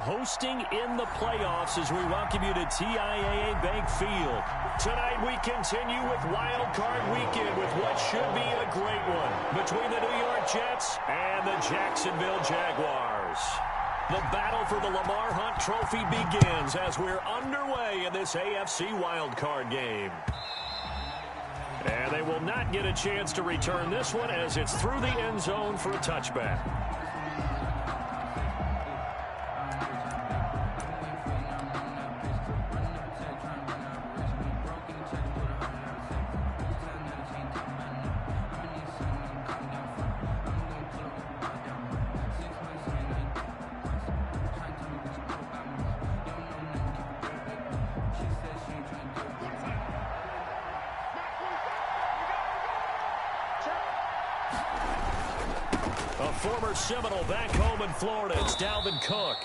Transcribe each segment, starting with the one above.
Hosting in the playoffs as we welcome you to TIAA Bank Field. Tonight we continue with Wild Card Weekend with what should be a great one between the New York Jets and the Jacksonville Jaguars. The battle for the Lamar Hunt Trophy begins as we're underway in this AFC Wild Card game. And they will not get a chance to return this one as it's through the end zone for a touchback. A former Seminole back home in Florida. It's Dalvin Cook.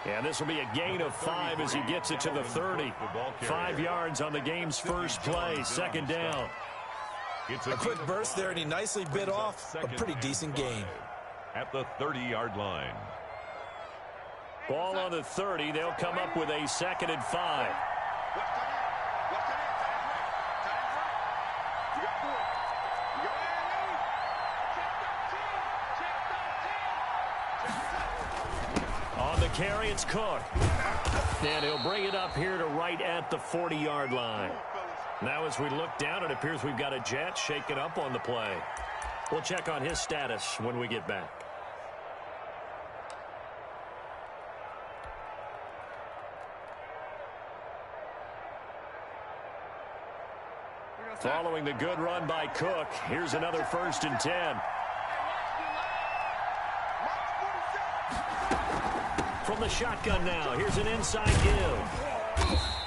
And this will be a gain of 5 as he gets it to the 30. 5 yards on the game's first play. Second down. A quick burst there, and he nicely bit off a pretty decent gain. At the 30-yard line. Ball on the 30. They'll come up with a 2nd and 5. Carry, it's Cook. And he'll bring it up here to right at the 40-yard line. Now as we look down, it appears we've got a Jet shaking up on the play. We'll check on his status when we get back. Following the good run by Cook, here's another 1st and 10. From the shotgun now, here's an inside give.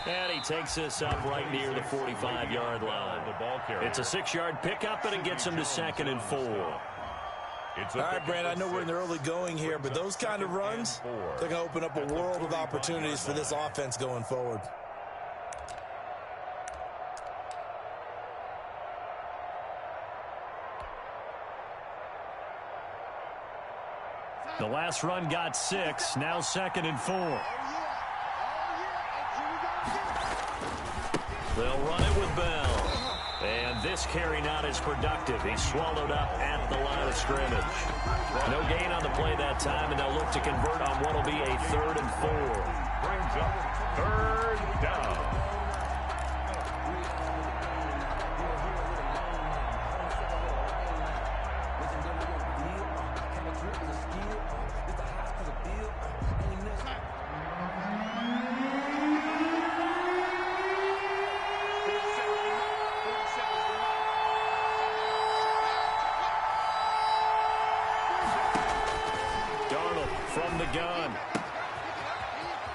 And he takes this up right near the 45-yard line. It's a 6-yard pickup, and it gets him to 2nd and 4. All right, Brand, I know we're in the early going here, but those kind of runs, they're going to open up a world of opportunities for this offense going forward. The last run got 6, now 2nd and 4. They'll run it with Bell. And this carry not as productive. He's swallowed up at the line of scrimmage. No gain on the play that time, and they'll look to convert on what will be a 3rd and 4. Brings up 3rd down. From the gun.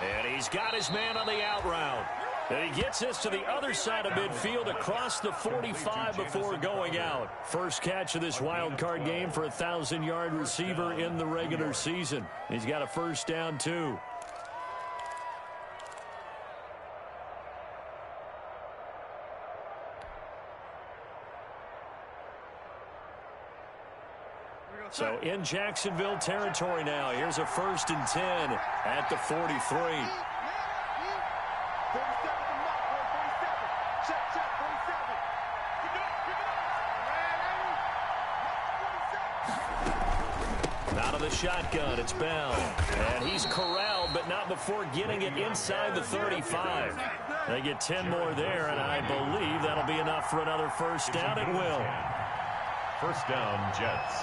And he's got his man on the out route. And he gets this to the other side of midfield across the 45 before going out. First catch of this wild card game for a 1,000-yard receiver in the regular season. He's got a 1st down, too. So in Jacksonville territory now. Here's a 1st and 10 at the 43. Out of the shotgun, it's Bell. And he's corralled, but not before getting it inside the 35. They get 10 more there, and I believe that'll be enough for another 1st down. It will. 1st down, Jets.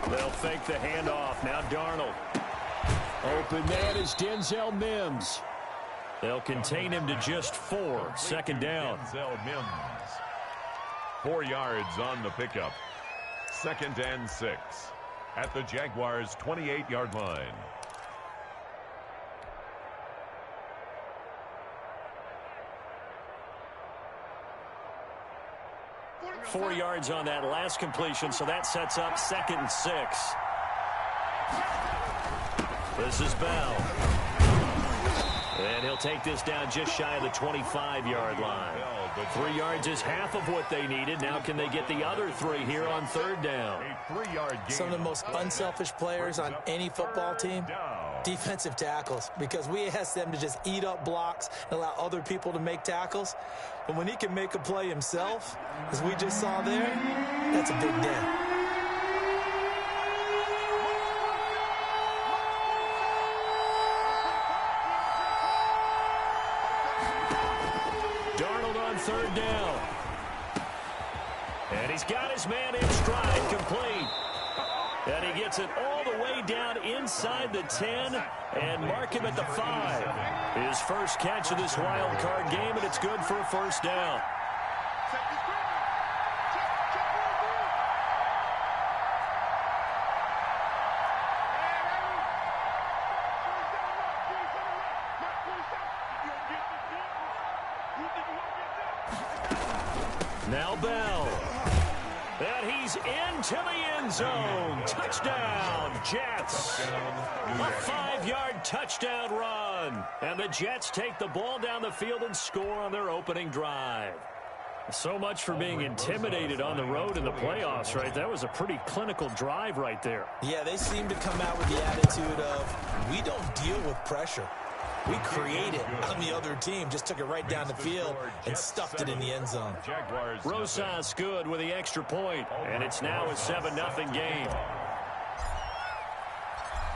They'll fake the handoff. Now Darnold. Open man is Denzel Mims. They'll contain him to just 4. 2nd down. Denzel Mims. 4 yards on the pickup. 2nd and 6. At the Jaguars' 28-yard line. 4 yards on that last completion, so that sets up 2nd and 6. This is Bell. And he'll take this down just shy of the 25-yard line. 3 yards is half of what they needed. Now can they get the other 3 here on third down? Some of the most unselfish players on any football team, defensive tackles, because we ask them to just eat up blocks and allow other people to make tackles. But when he can make a play himself, as we just saw there, that's a big day. Third down. And he's got his man in stride, complete. And he gets it all the way down inside the 10 and mark him at the 5. His first catch of this wild card game, and it's good for a first down. Now Bell. And he's into the end zone. Touchdown, Jets. A 5-yard touchdown run. And the Jets take the ball down the field and score on their opening drive. So much for being intimidated on the road in the playoffs, right? That was a pretty clinical drive right there. Yeah, they seem to come out with the attitude of, we don't deal with pressure. We create it on the other team. Just took it right down the field and stuffed it in the end zone. Rosas good with the extra point, and it's now a 7-0 game.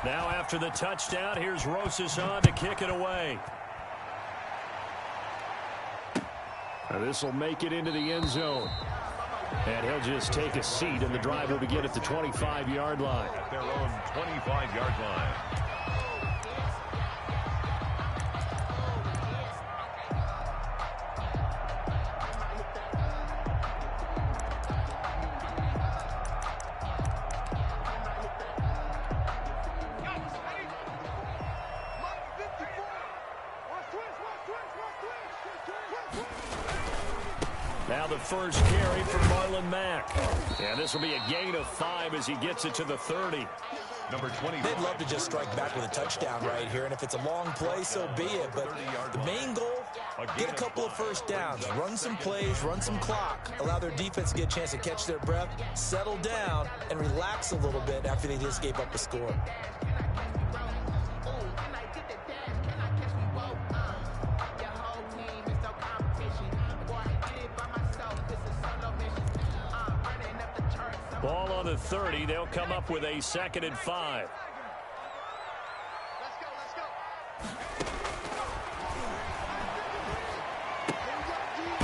Now after the touchdown, here's Rosas on to kick it away. This will make it into the end zone. And he'll just take a seat, and the drive will begin at the 25-yard line. At their own 25-yard line. Now the first carry for Marlon Mack. And this will be a gain of 5 as he gets it to the 30. Number 20. They'd love to just strike back with a touchdown right here, and if it's a long play, so be it. But the main goal, get a couple of first downs, run some plays, run some clock, allow their defense to get a chance to catch their breath, settle down, and relax a little bit after they just gave up a score. Ball on the 30. They'll come up with a 2nd and 5.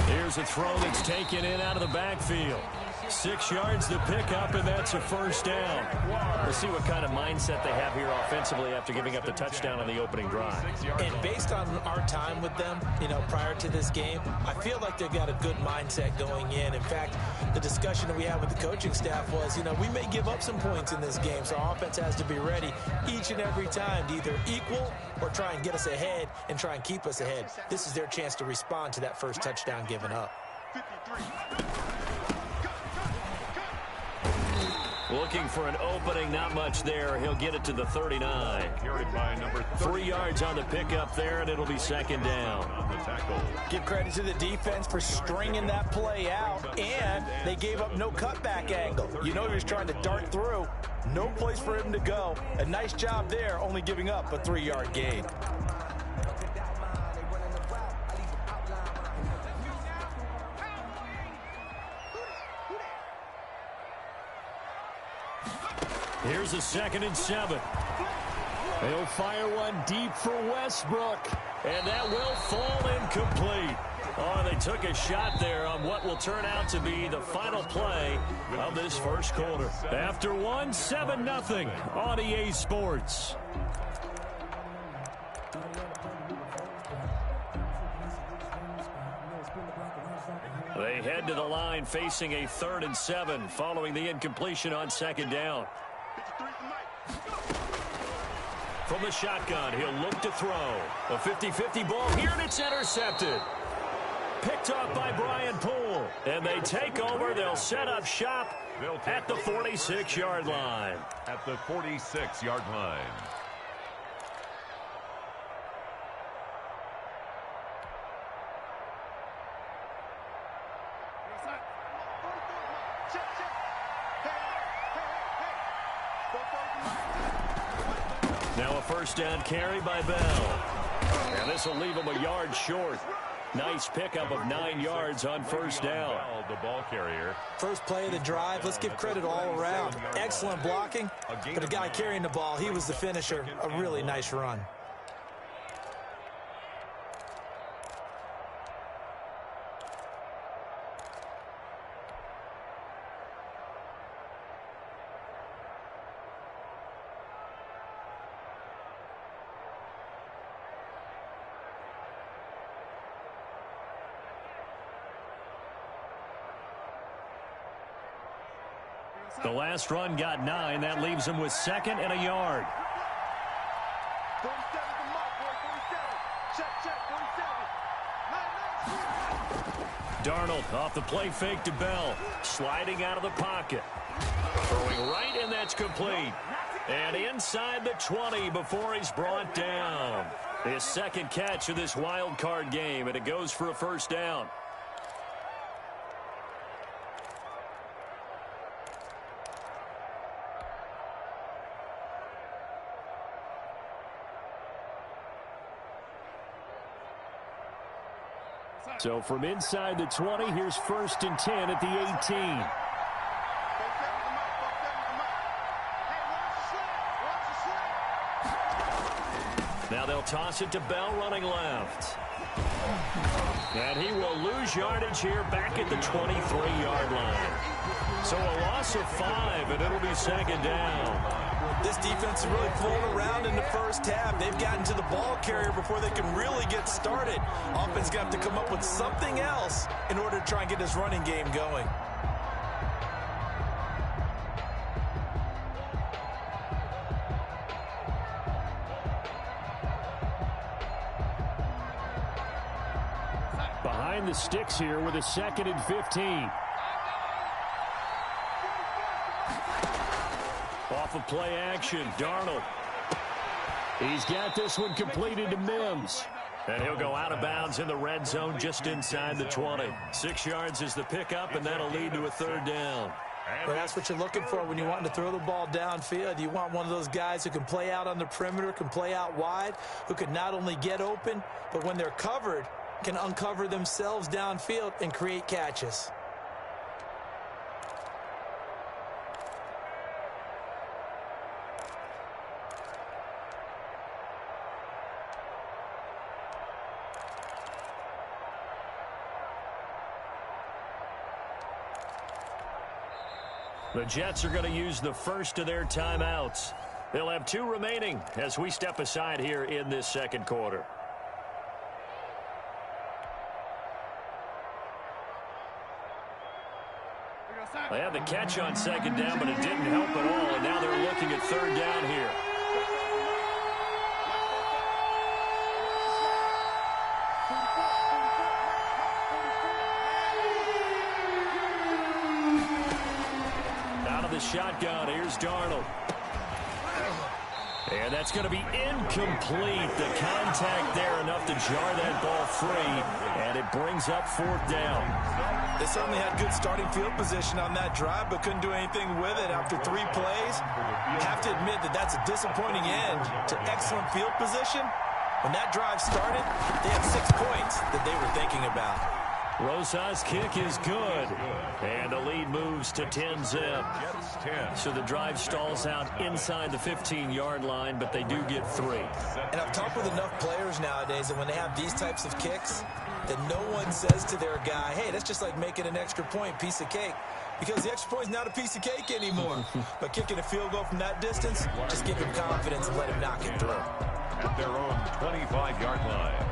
Here's a throw that's taken in out of the backfield. 6 yards to pick up, and that's a first down. We'll see what kind of mindset they have here offensively after giving up the touchdown on the opening drive. And based on our time with them, prior to this game, I feel like they've got a good mindset going in. In fact, the discussion that we had with the coaching staff was, we may give up some points in this game, so our offense has to be ready each and every time to either equal or try and get us ahead and try and keep us ahead. This is their chance to respond to that first touchdown given up. 53. Looking for an opening, not much there. He'll get it to the 39. Carried by number 3 yards on the pickup there, and it'll be 2nd down. on the tackle. Give credit to the defense for stringing that play out, and they gave up no cutback angle. He was trying to dart through. No place for him to go. A nice job there, only giving up a 3-yard gain. Here's a 2nd and 7. They'll fire one deep for Westbrook, and that will fall incomplete. Oh, they took a shot there on what will turn out to be the final play of this first quarter. After one, 7-0 on EA Sports. They head to the line facing a 3rd and 7 following the incompletion on 2nd down. From the shotgun, he'll look to throw. A 50-50 ball here, and it's intercepted. Picked off by Brian Poole. And they take over. They'll set up shop at the 46-yard line. At the 46-yard line. Now a first down carry by Bell. And this will leave him a yard short. Nice pickup of 9 yards on first down. The ball carrier. First play of the drive, let's give credit all around. Excellent blocking, but the guy carrying the ball, he was the finisher. A really nice run. The last run got 9. That leaves him with 2nd and a yard. Darnold off the play fake to Bell. Sliding out of the pocket. Throwing right, and that's complete. And inside the 20 before he's brought down. His 2nd catch of this wild card game, and it goes for a first down. So from inside the 20, here's 1st and 10 at the 18. Now they'll toss it to Bell running left. And he will lose yardage here back at the 23-yard line. So a loss of 5, and it'll be 2nd down. This defense is really pulling around in the first half. They've gotten to the ball carrier before they can really get started. Offense got to come up with something else in order to try and get this running game going. Behind the sticks here with a 2nd and 15. Off of play action, Darnold. He's got this one completed to Mims. And he'll go out of bounds in the red zone just inside the 20. 6 yards is the pickup, and that'll lead to a 3rd down. Well, that's what you're looking for when you want to throw the ball downfield. You want one of those guys who can play out on the perimeter, can play out wide, who can not only get open, but when they're covered, can uncover themselves downfield and create catches. The Jets are going to use the first of their timeouts. They'll have 2 remaining as we step aside here in this 2nd quarter. They had the catch on 2nd down, but it didn't help at all, and now they're looking at 3rd down here. Shotgun, here's Darnold. And that's going to be incomplete. The contact there enough to jar that ball free, and it brings up 4th down. They certainly had good starting field position on that drive, but couldn't do anything with it after 3 plays. You have to admit that that's a disappointing end to excellent field position. When that drive started, they had 6 points that they were thinking about. Rosas' kick is good, and the lead moves to 10-zip. So the drive stalls out inside the 15-yard line, but they do get 3. And I've talked with enough players nowadays that when they have these types of kicks, that no one says to their guy, hey, that's just like making an extra point, piece of cake. Because the extra point is not a piece of cake anymore. But kicking a field goal from that distance, just give him confidence and let him knock it through. At their own 25-yard line.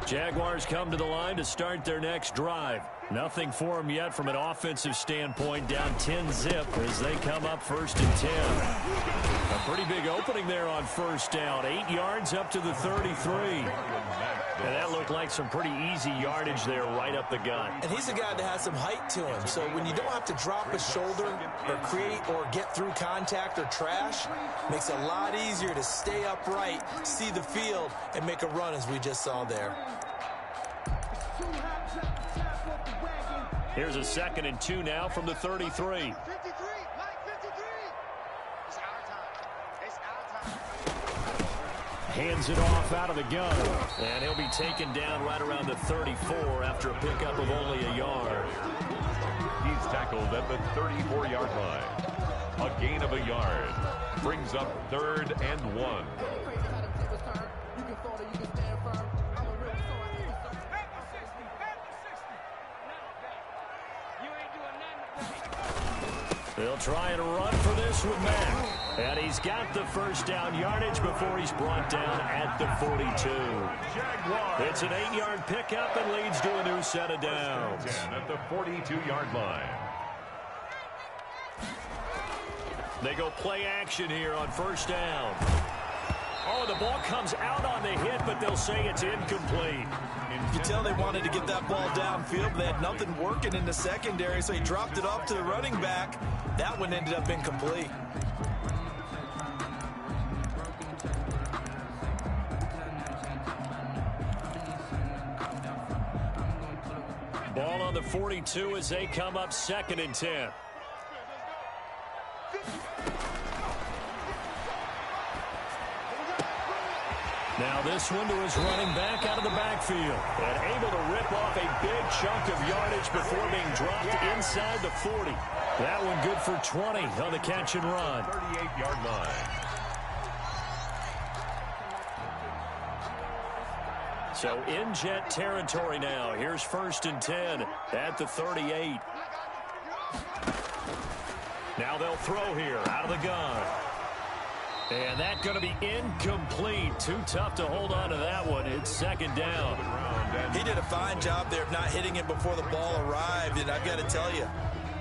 Jaguars come to the line to start their next drive. Nothing for them yet from an offensive standpoint, down 10-zip as they come up 1st and 10. A pretty big opening there on 1st down. 8 yards up to the 33. And that looked like some pretty easy yardage there right up the gut. And he's a guy that has some height to him. So when you don't have to drop his shoulder or create or get through contact or trash, makes it a lot easier to stay upright, see the field, and make a run as we just saw there. Here's a 2nd and 2 now from the 33. Hands it off out of the gun. And he'll be taken down right around the 34 after a pickup of only a yard. He's tackled at the 34-yard line. A gain of a yard. Brings up 3rd and 1. They'll try and run for this with Mack. And he's got the first down yardage before he's brought down at the 42. It's an 8-yard pickup and leads to a new set of downs. At the 42-yard line. They go play action here on first down. Oh, the ball comes out on the hit, but they'll say it's incomplete. You can tell they wanted to get that ball downfield, but they had nothing working in the secondary, so he dropped it off to the running back. That one ended up incomplete. Ball on the 42 as they come up 2nd and 10. Now this one to his running back out of the backfield. And able to rip off a big chunk of yardage before being dropped inside the 40. That one good for 20 on the catch and run. 38-yard line. So in Jet territory now. Here's 1st and 10 at the 38. Now they'll throw here out of the gun. And that's going to be incomplete. Too tough to hold on to that one. It's 2nd down. He did a fine job there of not hitting it before the ball arrived. And I've got to tell you,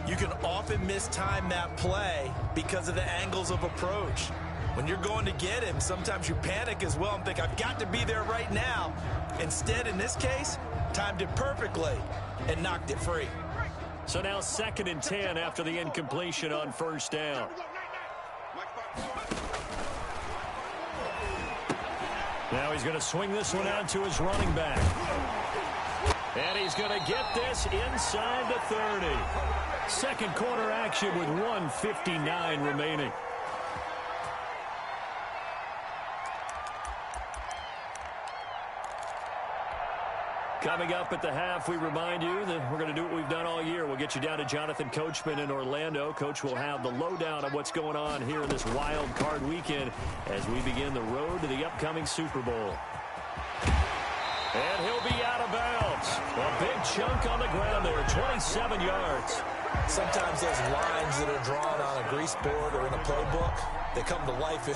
you can often mistime that play because of the angles of approach. When you're going to get him, sometimes you panic as well and think, I've got to be there right now. Instead, in this case, timed it perfectly and knocked it free. So now 2nd and 10 after the incompletion on first down. Now he's going to swing this one out to his running back. And he's going to get this inside the 30. Second quarter action with 1:59 remaining. Coming up at the half, we remind you that we're going to do what we've done all year. We'll get you down to Jonathan Coachman in Orlando. Coach will have the lowdown of what's going on here in this wild card weekend as we begin the road to the upcoming Super Bowl. And he'll be out of bounds. A big chunk on the ground there, 27 yards. Sometimes those lines that are drawn on a grease board or in a playbook, they come to life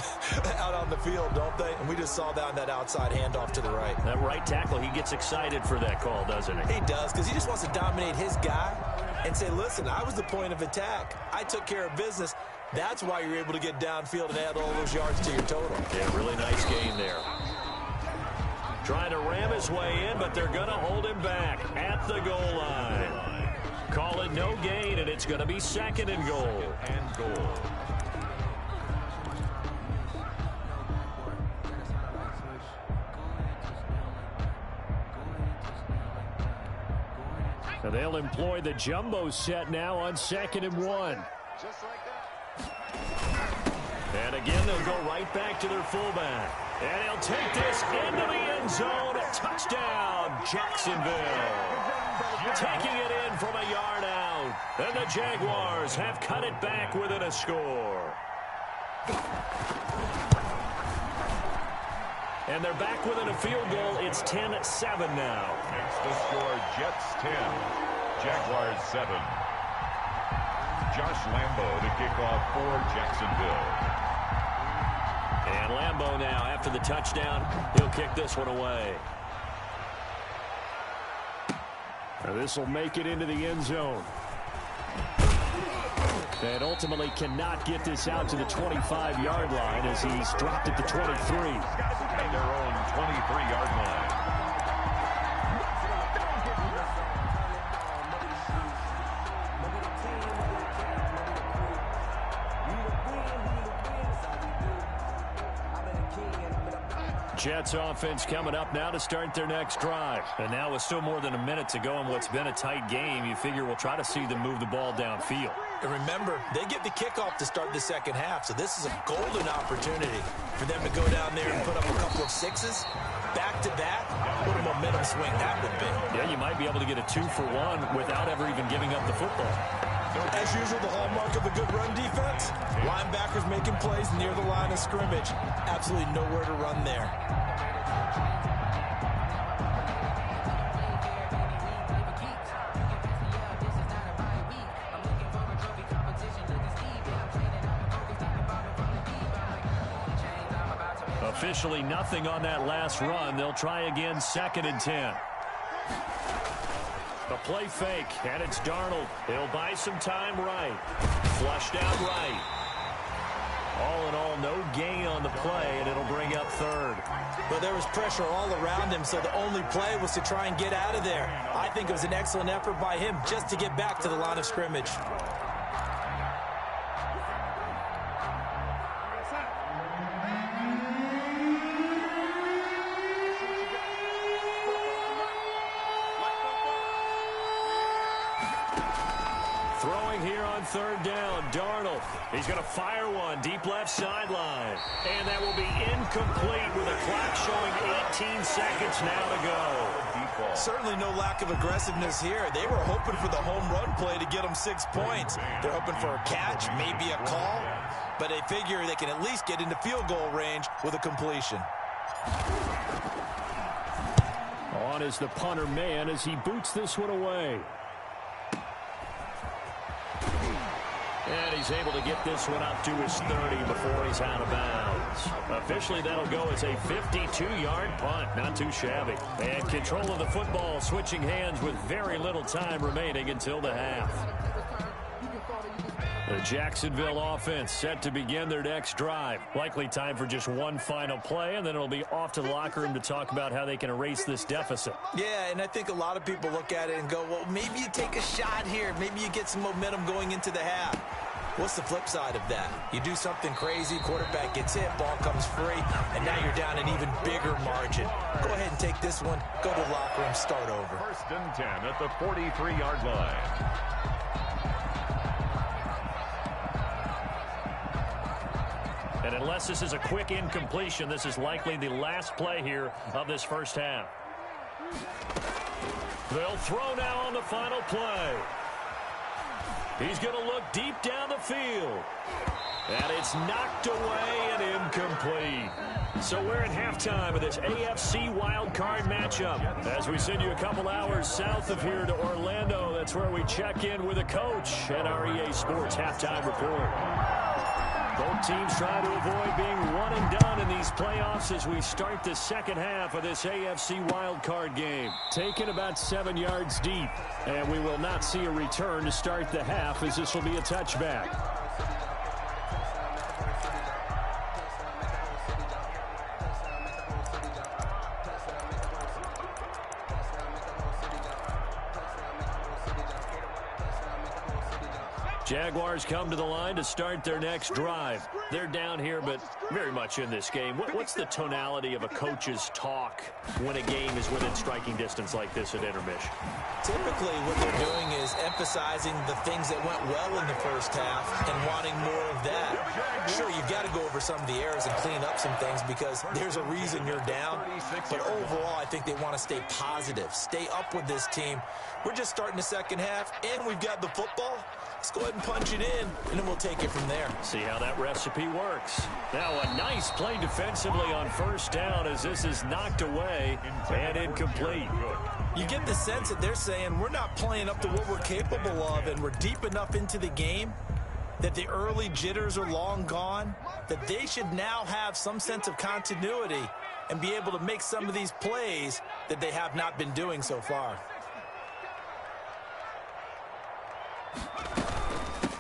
out on the field, don't they? And we just saw that on that outside handoff to the right. That right tackle, he gets excited for that call, doesn't he? He does, because he just wants to dominate his guy and say, listen, I was the point of attack. I took care of business. That's why you're able to get downfield and add all those yards to your total. Yeah, really nice gain there. Trying to ram his way in, but they're going to hold him back at the goal line. Call it no gain, and it's going to be 2nd and goal. So they'll employ the jumbo set now on 2nd and 1. And again, they'll go right back to their fullback. And he'll take this into the end zone. Touchdown, Jacksonville. Taking it in from a yard out. And the Jaguars have cut it back within a score. And they're back within a field goal. It's 10-7 now. Makes the score Jets 10, Jaguars 7. Josh Lambo to kick off for Jacksonville. And Lambo now, after the touchdown, he'll kick this one away. Now this will make it into the end zone. And ultimately cannot get this out to the 25-yard line as he's dropped at the 23. At their own 23-yard line. Jets offense coming up now to start their next drive. And now with still more than a minute to go in what's been a tight game, you figure we'll try to see them move the ball downfield. And remember, they get the kickoff to start the second half, so this is a golden opportunity for them to go down there and put up a couple of sixes back-to-back. What a momentum swing that would be. Yeah, you might be able to get a 2-for-1 without ever even giving up the football. As usual, the hallmark of a good run defense, linebackers making plays near the line of scrimmage. Absolutely nowhere to run there. Officially nothing on that last run. They'll try again, 2nd and 10. A play fake, and it's Darnold. He'll buy some time right. Flushed out right. All in all, no gain on the play, and it'll bring up 3rd. But there was pressure all around him, so the only play was to try and get out of there. I think it was an excellent effort by him just to get back to the line of scrimmage. Throwing here on 3rd down, Darnold. He's going to fire one deep left sideline. And that will be incomplete with a clock showing 18 seconds now to go. Certainly no lack of aggressiveness here. They were hoping for the home run play to get them 6 points. They're hoping for a catch, maybe a call. But they figure they can at least get into field goal range with a completion. On is the punter man as he boots this one away. And he's able to get this one up to his 30 before he's out of bounds. Officially, that'll go as a 52-yard punt. Not too shabby. And control of the football switching hands with very little time remaining until the half. The Jacksonville offense set to begin their next drive. Likely time for just one final play, and then it'll be off to the locker room to talk about how they can erase this deficit. Yeah, and I think a lot of people look at it and go, well, maybe you take a shot here. Maybe you get some momentum going into the half. What's the flip side of that? You do something crazy, quarterback gets hit, ball comes free, and now you're down an even bigger margin. Go ahead and take this one, go to the locker room, start over. 1st and 10 at the 43-yard line. And unless this is a quick incompletion, this is likely the last play here of this first half. They'll throw now on the final play. He's going to look deep down the field. And it's knocked away and incomplete. So we're at halftime of this AFC wildcard matchup. As we send you a couple hours south of here to Orlando, that's where we check in with a coach at our EA Sports Halftime Report. Both teams try to avoid being one and done in these playoffs as we start the second half of this AFC wildcard game. Taken about 7 yards deep, and we will not see a return to start the half as this will be a touchback. Jaguars come to the line to start their next drive. They're down here, but very much in this game. What's the tonality of a coach's talk when a game is within striking distance like this at intermission? Typically, what they're doing is emphasizing the things that went well in the first half and wanting more of that. Sure, you've got to go over some of the errors and clean up some things because there's a reason you're down. But overall, I think they want to stay positive, stay up with this team. We're just starting the second half, and we've got the football. Let's go ahead and punch it in, and then we'll take it from there. See how that recipe works. Now a nice play defensively on 1st down as this is knocked away and incomplete. You get the sense that they're saying we're not playing up to what we're capable of, and we're deep enough into the game that the early jitters are long gone, that they should now have some sense of continuity and be able to make some of these plays that they have not been doing so far.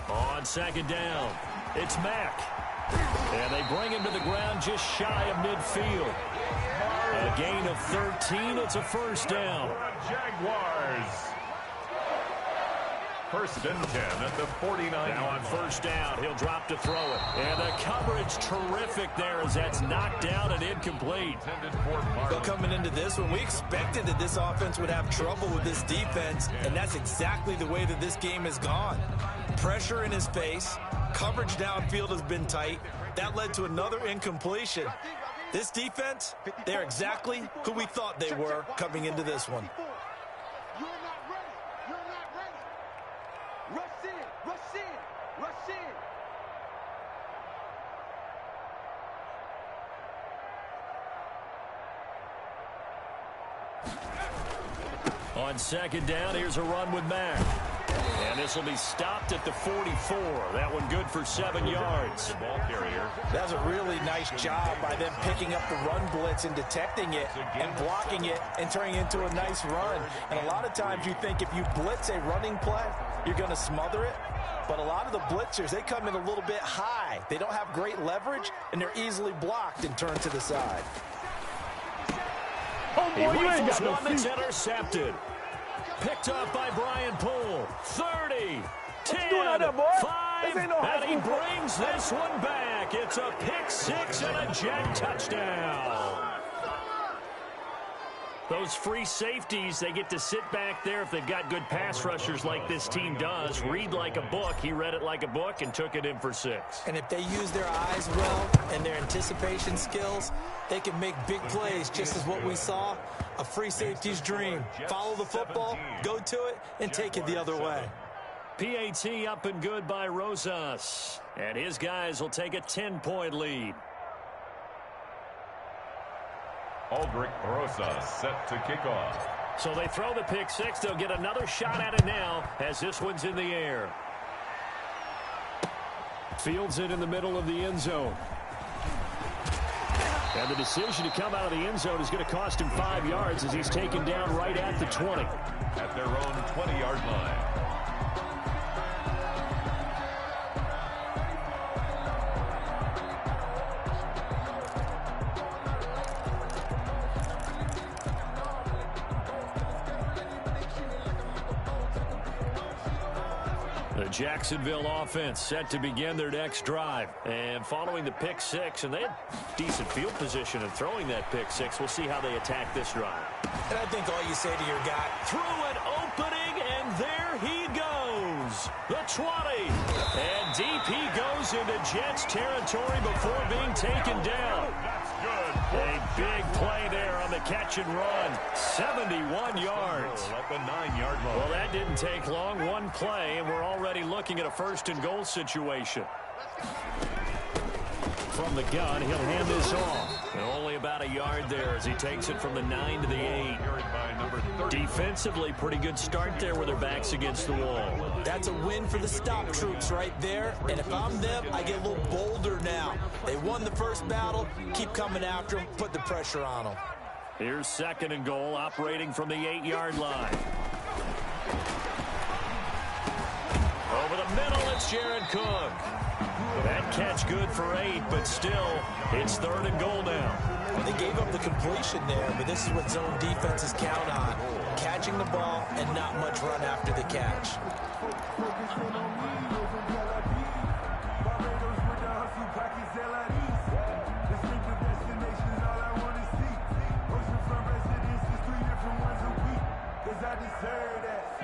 On 2nd down, it's Mack. And they bring him to the ground just shy of midfield. A gain of 13, it's a 1st down. Jaguars. First and 10 at the 49. Now on first down, he'll drop to throw it. And the coverage terrific there as that's knocked down and incomplete. So coming into this one, we expected that this offense would have trouble with this defense, and that's exactly the way that this game has gone. Pressure in his face, coverage downfield has been tight. That led to another incompletion. This defense, they're exactly who we thought they were coming into this one. You're not ready. You're not ready. Rush in. Rush in. Rush in. On second down, here's a run with Mack. And this will be stopped at the 44. That one good for 7 yards. Ball carrier. That's a really nice job by them picking up the run blitz and detecting it and blocking it and turning it into a nice run. And a lot of times you think if you blitz a running play, you're going to smother it. But a lot of the blitzers, they come in a little bit high. They don't have great leverage, and they're easily blocked and turned to the side. He rifles one that's intercepted. Picked up by Brian Poole. 30, 10, 5, and he brings this one back. It's a pick six and a jet touchdown. Those free safeties, they get to sit back there if they've got good pass rushers like this team does. Read like a book. He read it like a book and took it in for 6. And if they use their eyes well and their anticipation skills, they can make big plays, just as what we saw. A free safety's dream. Follow the football, go to it, and take it the other way. PAT up and good by Rosas. And his guys will take a 10-point lead. Aldrich Rosas set to kick off. So they throw the pick six. They'll get another shot at it now as this one's in the air. Fields it in the middle of the end zone. And the decision to come out of the end zone is going to cost him 5 yards as he's taken down right at the 20. At their own 20-yard line. The Jacksonville offense set to begin their next drive. And following the pick six, and they had decent field position in throwing that pick six. We'll see how they attack this drive. And I think all you say to your guy, Through an opening, and there he goes. The 20. And deep he goes into Jets territory before being taken down. A big play there on the catch and run. 71 yards. At the 9-yard line. Well, that didn't take long. One play, and we're already looking at a first and goal situation. From the gun, he'll hand this off. And only about a yard there as he takes it from the 9 to the 8. Defensively, pretty good start there with their backs against the wall. that's a win for the stop troops right there. And if I'm them, I get a little bolder now. They won the first battle. Keep coming after them. Put the pressure on them. Here's second and goal, operating from the 8-yard line. Over the middle, it's Jared Cook. That catch good for 8, but still, it's third and goal now. They gave up the completion there, but this is what zone defenses count on. Catching the ball and not much run after the catch.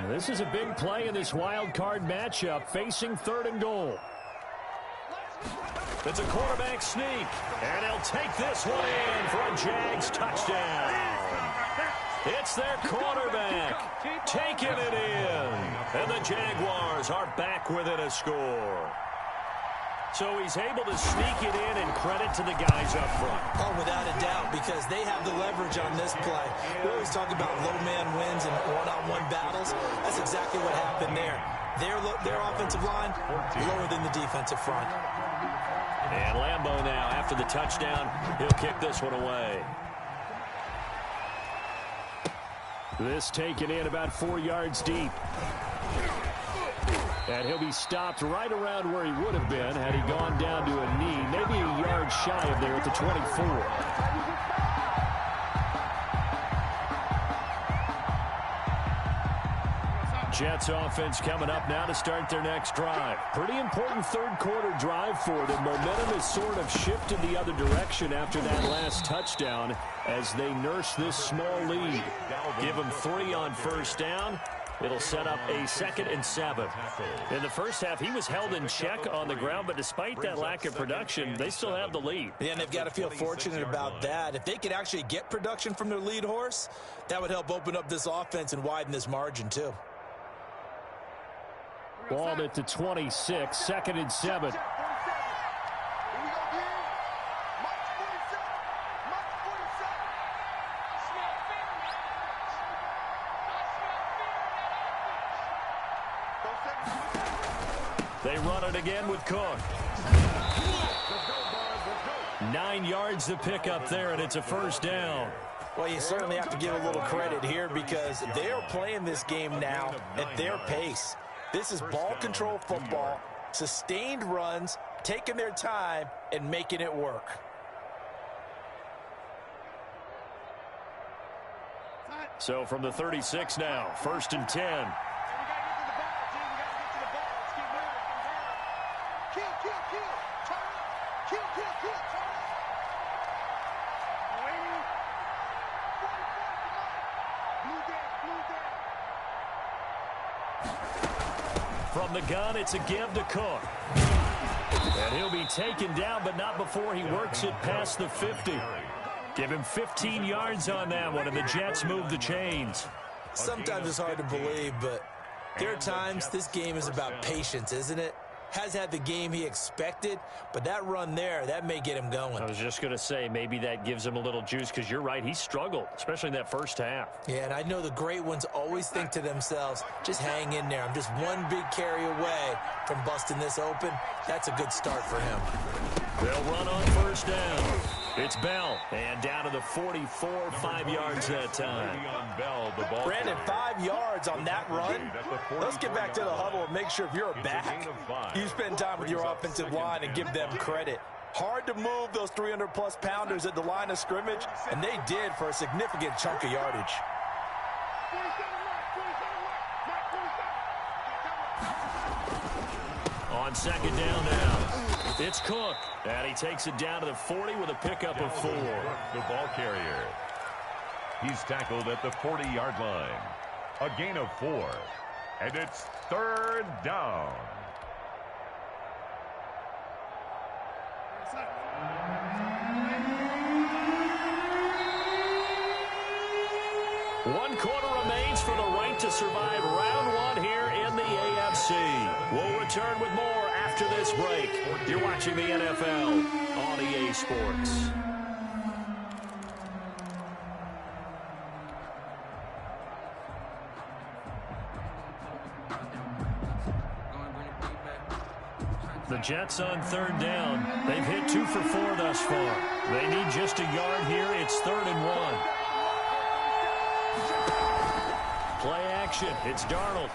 This is a big play in this wild card matchup, facing third and goal. It's a quarterback sneak, and he'll take this one in for a Jags touchdown. It's their quarterback taking it in, and the Jaguars are back within a score. So he's able to sneak it in, and credit to the guys up front. Oh, without a doubt, because they have the leverage on this play. We always talk about low man wins and one-on-one battles. That's exactly what happened there. Their offensive line lower than the defensive front. And Lambeau now, after the touchdown, he'll kick this one away. This taken in about 4 yards deep. And he'll be stopped right around where he would have been had he gone down to a knee, maybe a yard shy of there at the 24. Jets offense coming up now to start their next drive. Pretty important third quarter drive for them. Momentum has sort of shifted the other direction after that last touchdown as they nurse this small lead. Give them 3 on first down. It'll set up a 2nd and 7. In the first half, he was held in check on the ground, but despite that lack of production, they still have the lead. Yeah, and they've got to feel fortunate about that. If they could actually get production from their lead horse, that would help open up this offense and widen this margin too. Ball at the 26, 2nd and 7. They run it again with Cook. 9 yards to pick up there, and it's a first down. Well, you certainly have to give a little credit here because they are playing this game now at their pace. This is ball control football, sustained runs, taking their time, and making it work. So from the 36 now, 1st and 10. From the gun, it's a give to Cook. And he'll be taken down, but not before he works it past the 50. Give him 15 yards on that one, and the Jets move the chains. Sometimes it's hard to believe, but there are times this game is about patience, isn't it? Has had the game he expected, but that run there, that may get him going. I was just going to say, maybe that gives him a little juice, because you're right, he struggled, especially in that first half. Yeah, and I know the great ones always think to themselves, just hang in there. I'm just one big carry away from busting this open. That's a good start for him. They'll run on first down. It's Bell, and down to the 44, 5 yards that time. Brandon, 5 yards on that run. Let's get back to the huddle and make sure if you're a back, you spend time with your offensive line and give them credit. Hard to move those 300-plus pounders at the line of scrimmage, and they did for a significant chunk of yardage. On second down now, it's Cook, and he takes it down to the 40 with a pickup of 4. The ball carrier. He's tackled at the 40-yard line. A gain of 4, and it's 3rd down. One quarter remains for the right to survive round 1 here in the AFC. We'll return with more after this break. You're watching the NFL on EA Sports. The Jets on 3rd down. They've hit 2 for 4 thus far. They need just a yard here. It's 3rd and 1. Play action. It's Darnold.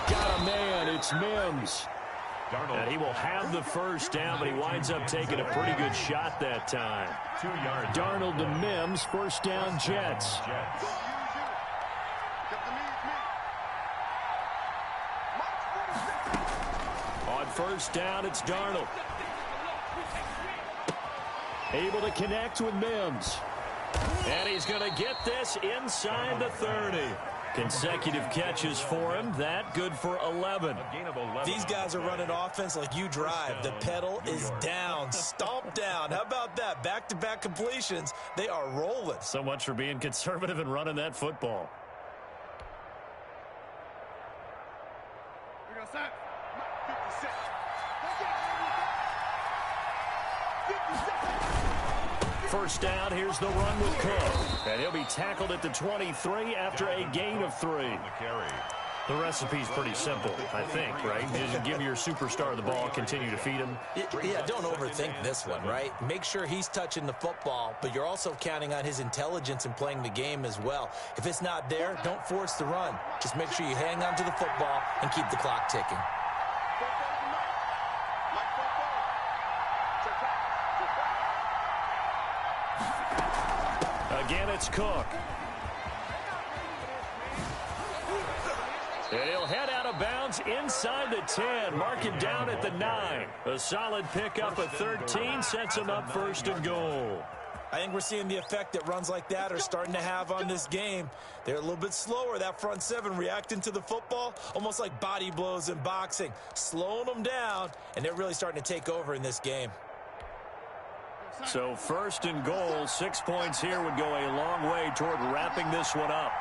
Got a man. It's Mims. And he will have the first down, but he winds up taking a pretty good shot that time. 2 yards. Darnold to Mims. First down, Jets. On first down, it's Darnold. Able to connect with Mims. And he's going to get this inside the 30. Consecutive catches for him. That good for 11. These guys are running offense like you drive. The pedal is down, stomped down. How about that? Back-to-back completions. They are rolling. So much for being conservative and running that football. First down, here's the run with Cook. And he'll be tackled at the 23 after a gain of 3. The recipe's pretty simple, I think, right? Just give your superstar the ball, continue to feed him. Yeah, don't overthink this one, right? Make sure he's touching the football, but you're also counting on his intelligence in playing the game as well. If it's not there, don't force the run. Just make sure you hang on to the football and keep the clock ticking. Again, it's Cook. And he'll head out of bounds inside the 10, mark it down at the 9. A solid pickup of 13 sets him up first and goal. I think we're seeing the effect that runs like that are starting to have on this game. They're a little bit slower, that front seven, reacting to the football, almost like body blows in boxing, slowing them down, and they're really starting to take over in this game. So first and goal, 6 points here would go a long way toward wrapping this one up.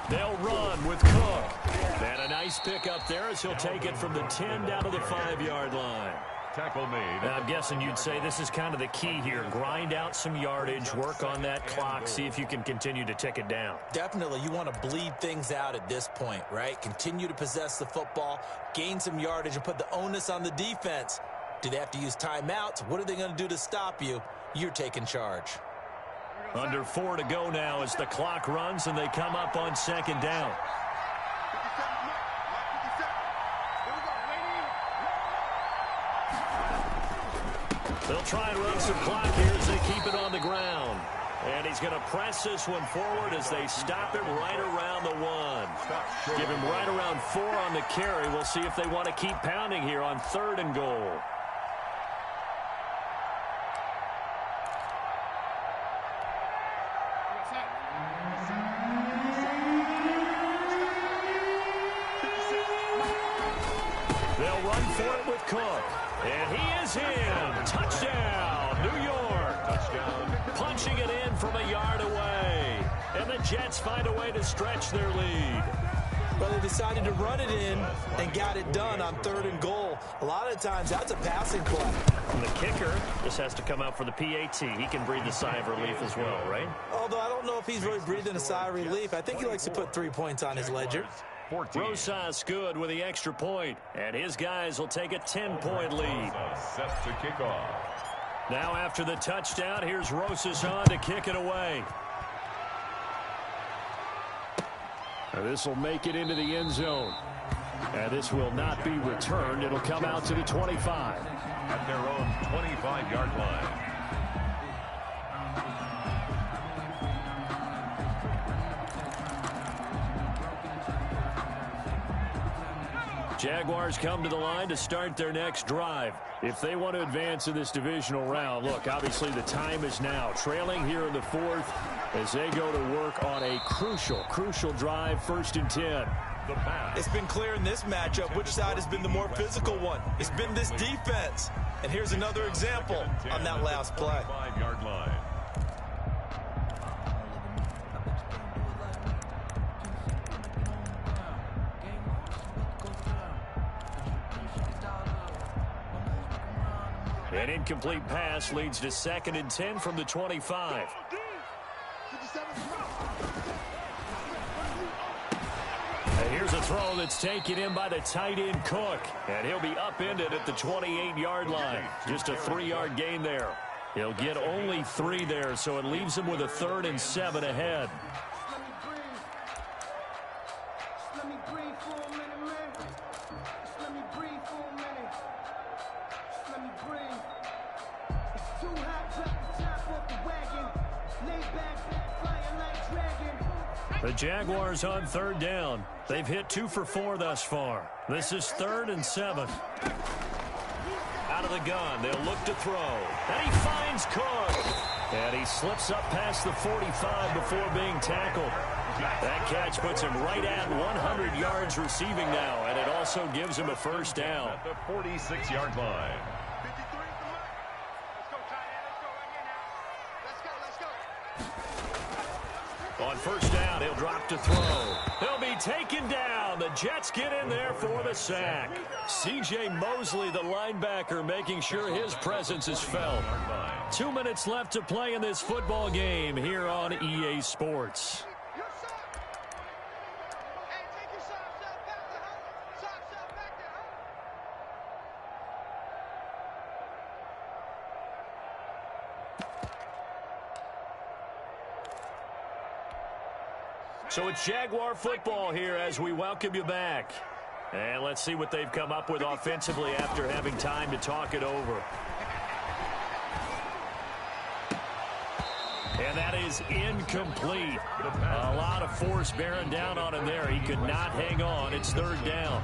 They'll run with Cook. And a nice pick up there as he'll take it from the 10 down to the 5-yard line. Tackle made. Now, I'm guessing you'd say this is kind of the key here. Grind out some yardage, work on that clock, see if you can continue to tick it down. Definitely, you want to bleed things out at this point, right? Continue to possess the football, gain some yardage, and put the onus on the defense. Do they have to use timeouts? What are they going to do to stop you? You're taking charge. Under 4 to go now as the clock runs and they come up on second down. They'll try and run some clock here as they keep it on the ground. And he's going to press this one forward as they stop him right around the 1. Give him right around 4 on the carry. We'll see if they want to keep pounding here on 3rd and goal. They'll run for it with Cook. And he is in. Touchdown, New York. Touchdown. Punching it in from a yard away. And the Jets find a way to stretch their lead. Well, they decided to run it in and got it done on 3rd and goal. A lot of times, that's a passing play. And the kicker just has to come out for the PAT. He can breathe a sigh of relief as well, right? Although I don't know if he's really breathing a sigh of relief. I think he likes to put 3 points on his ledger. 14. Rosas good with the extra point, and his guys will take a 10-point lead. Set to kick off. Now after the touchdown, here's Rosas on to kick it away. This will make it into the end zone. And this will not be returned. It'll come out to the 25. At their own 25-yard line. Jaguars come to the line to start their next drive. If they want to advance in this divisional round, look, obviously the time is now. Trailing here in the 4th as they go to work on a crucial drive, 1st and 10. It's been clear in this matchup which side has been the more physical one. It's been this defense. And here's another example on that last play. 5-yard line. An incomplete pass leads to 2nd and 10 from the 25. And here's a throw that's taken in by the tight end Cook. And he'll be upended at the 28-yard line. Just a 3-yard gain there. He'll get only 3 there, so it leaves him with a 3rd and 7 ahead. The Jaguars on 3rd down. They've hit 2 for 4 thus far. This is 3rd and 7. Out of the gun, they'll look to throw. And he finds Cook. And he slips up past the 45 before being tackled. That catch puts him right at 100 yards receiving now, and it also gives him a 1st down. At the 46-yard line. On 1st down, he'll drop to throw. He'll be taken down. The Jets get in there for the sack. C.J. Mosley, the linebacker, making sure his presence is felt. 2 minutes left to play in this football game here on EA Sports. So it's Jaguar football here as we welcome you back. And let's see what they've come up with offensively after having time to talk it over. And that is incomplete. A lot of force bearing down on him there. He could not hang on. It's third down.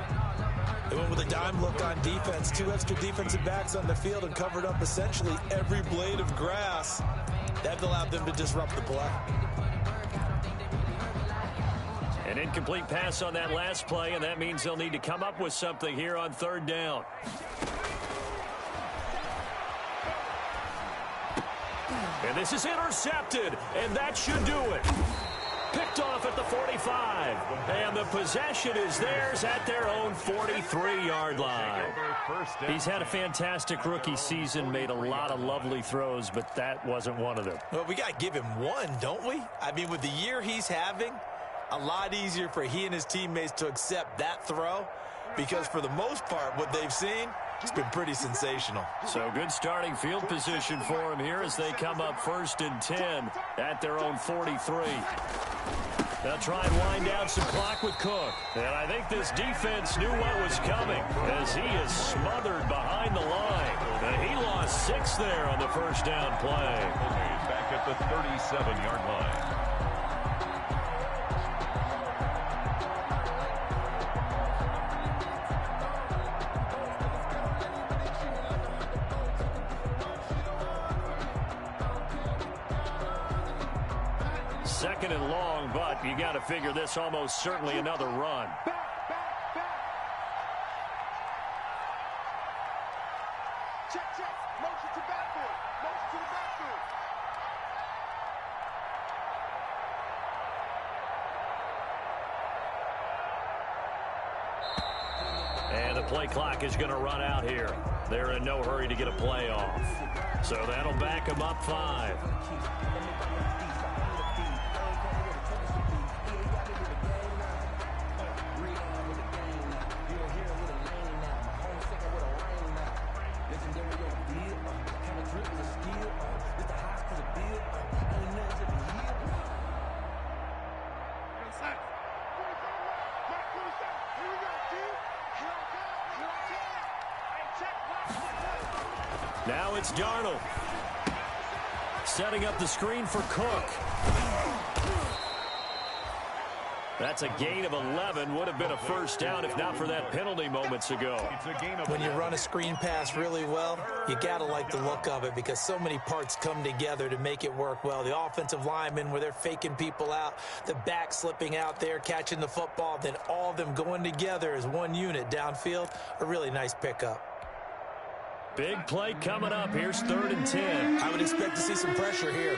They went with a dime look on defense. 2 extra defensive backs on the field and covered up essentially every blade of grass. That allowed them to disrupt the play. An incomplete pass on that last play, and that means they'll need to come up with something here on third down. And this is intercepted, and that should do it. Picked off at the 45, and the possession is theirs at their own 43-yard line. He's had a fantastic rookie season, made a lot of lovely throws, but that wasn't one of them. Well, we got to give him one, don't we? I mean, with the year he's having, a lot easier for he and his teammates to accept that throw, because for the most part, what they've seen, it's been pretty sensational. So good starting field position for him here as they come up 1st and 10 at their own 43. They'll try and wind down some clock with Cook. And I think this defense knew what was coming as he is smothered behind the line. And he lost 6 there on the first down play. Back at the 37-yard line. Second and long, but you got to figure this almost certainly another run. Check, check. Motion to backfield. Motion to the backfield. And the play clock is going to run out here. They're in no hurry to get a play off. So that'll back them up 5. Now it's Darnold. Setting up the screen for Cook. That's a gain of 11. Would have been a first down if not for that penalty moments ago. When you run a screen pass really well, you got to like the look of it because so many parts come together to make it work well. The offensive linemen where they're faking people out, the back slipping out there, catching the football, then all of them going together as one unit downfield. A really nice pickup. Big play coming up. Here's 3rd and 10. I would expect to see some pressure here.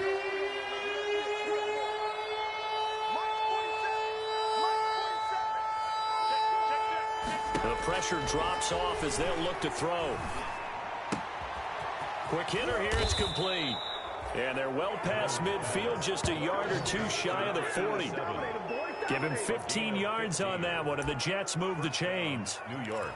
The pressure drops off as they'll look to throw. Quick hitter here. It's complete. And they're well past midfield, just a yard or 2 shy of the 40. Give him 15 yards on that one, and the Jets move the chains. New York.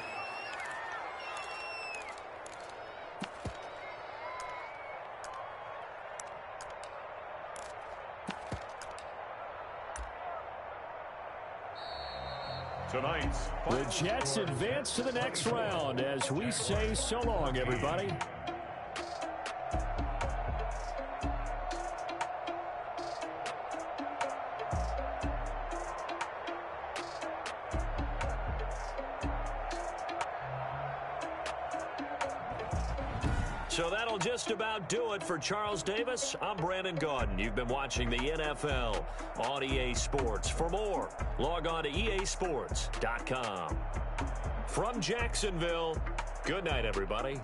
The Jets advance to the next round as we say so long, everybody. So that'll just about do it for Charles Davis. I'm Brandon Gaudin. You've been watching the NFL on EA Sports. For more, log on to easports.com. From Jacksonville, good night, everybody.